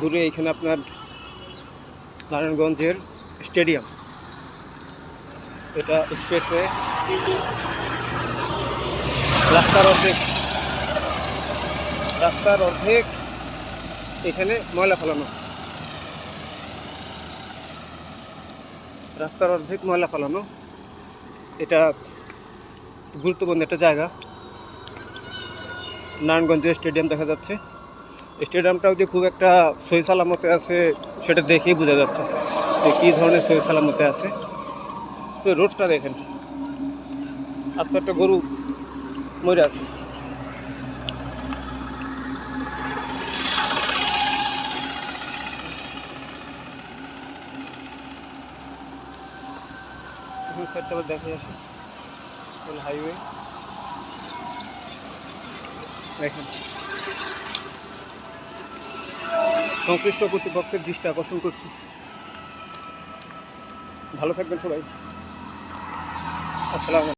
দূরে এখানে আপনার নারায়ণগঞ্জের স্টেডিয়াম, এটা এক্সপ্রেসওয়ে। রাস্তার অর্ধেক এখানে ময়লা ফেলানো, রাস্তার অর্ধেক ময়লা ফেলানো। এটা গুরুত্বপূর্ণ একটা জায়গা। নারায়ণগঞ্জের স্টেডিয়াম দেখা যাচ্ছে। স্টেডিয়ামটাও যে খুব একটা সহি সালামতে আছে সেটা দেখেই বোঝা যাচ্ছে যে কী ধরনের সহি সালামতে আছে। তো রোডটা দেখেন, আস্তে একটা গরু মরে আছে। সাইডটা আবার দেখে আসি, হাইওয়ে দেখেন। সংশ্লিষ্ট কর্তৃপক্ষের দৃষ্টি আকর্ষণ করছি। ভালো থাকবেন সবাই। আসসালামু আলাইকুম।